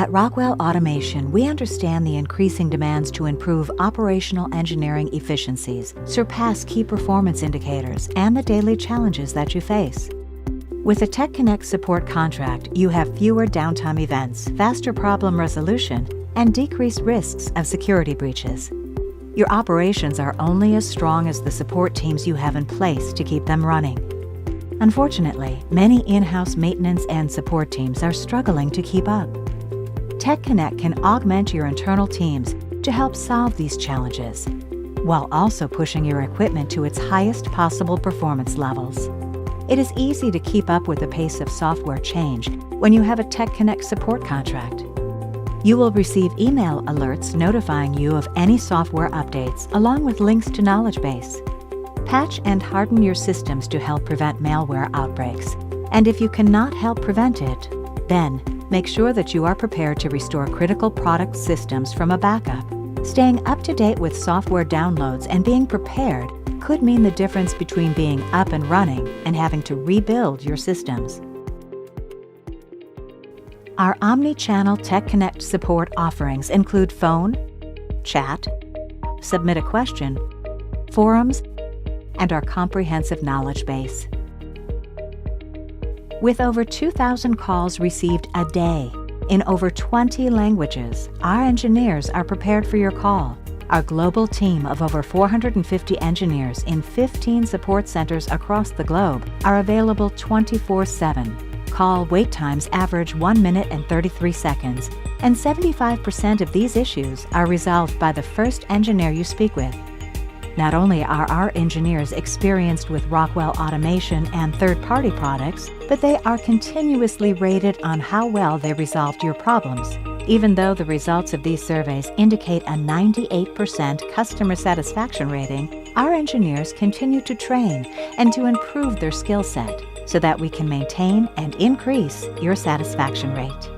At Rockwell Automation, we understand the increasing demands to improve operational engineering efficiencies, surpass key performance indicators, and the daily challenges that you face. With a TechConnect support contract, you have fewer downtime events, faster problem resolution, and decreased risks of security breaches. Your operations are only as strong as the support teams you have in place to keep them running. Unfortunately, many in-house maintenance and support teams are struggling to keep up. TechConnect can augment your internal teams to help solve these challenges, while also pushing your equipment to its highest possible performance levels. It is easy to keep up with the pace of software change when you have a TechConnect support contract. You will receive email alerts notifying you of any software updates, along with links to knowledge base. Patch and harden your systems to help prevent malware outbreaks. And if you cannot help prevent it, then make sure that you are prepared to restore critical product systems from a backup. Staying up to date with software downloads and being prepared could mean the difference between being up and running and having to rebuild your systems. Our omni-channel TechConnect support offerings include phone, chat, submit a question, forums, and our comprehensive knowledge base. With over 2,000 calls received a day in over 20 languages, our engineers are prepared for your call. Our global team of over 450 engineers in 15 support centers across the globe are available 24/7. Call wait times average 1 minute and 33 seconds, and 75% of these issues are resolved by the first engineer you speak with. Not only are our engineers experienced with Rockwell Automation and third-party products, but they are continuously rated on how well they resolved your problems. Even though the results of these surveys indicate a 98% customer satisfaction rating, our engineers continue to train and to improve their skill set so that we can maintain and increase your satisfaction rate.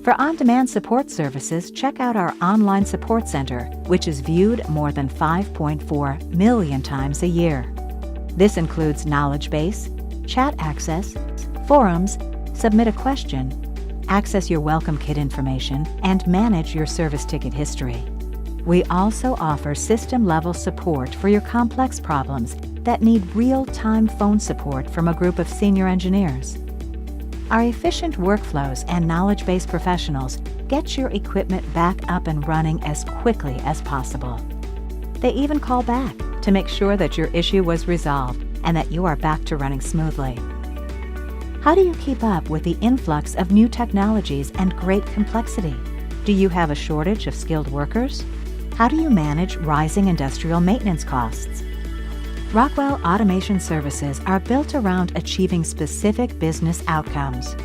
For on-demand support services, check out our online support center, which is viewed more than 5.4 million times a year. This includes knowledge base, chat access, forums, submit a question, access your welcome kit information, and manage your service ticket history. We also offer system-level support for your complex problems that need real-time phone support from a group of senior engineers. Our efficient workflows and knowledge-based professionals get your equipment back up and running as quickly as possible. They even call back to make sure that your issue was resolved and that you are back to running smoothly. How do you keep up with the influx of new technologies and great complexity? Do you have a shortage of skilled workers? How do you manage rising industrial maintenance costs? Rockwell Automation services are built around achieving specific business outcomes.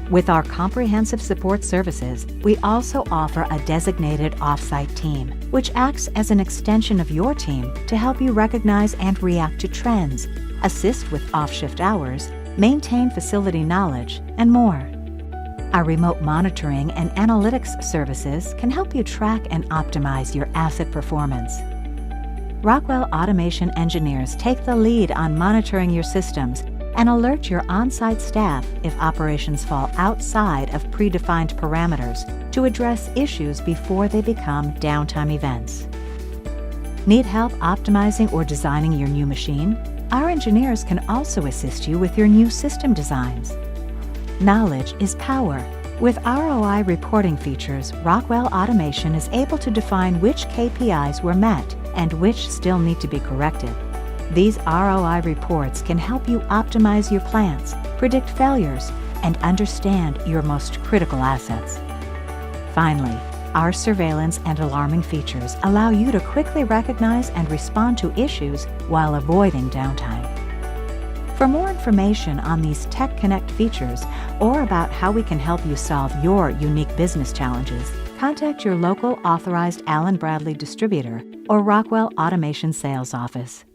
With our comprehensive support services, we also offer a designated off-site team, which acts as an extension of your team to help you recognize and react to trends, assist with off-shift hours, maintain facility knowledge, and more. Our remote monitoring and analytics services can help you track and optimize your asset performance. Rockwell Automation engineers take the lead on monitoring your systems and alert your on-site staff if operations fall outside of predefined parameters to address issues before they become downtime events. Need help optimizing or designing your new machine? Our engineers can also assist you with your new system designs. Knowledge is power. With ROI reporting features, Rockwell Automation is able to define which KPIs were met and which still need to be corrected. These ROI reports can help you optimize your plants, predict failures, and understand your most critical assets. Finally, our surveillance and alarming features allow you to quickly recognize and respond to issues while avoiding downtime. For more information on these TechConnect features or about how we can help you solve your unique business challenges, contact your local authorized Allen Bradley distributor or Rockwell Automation sales office.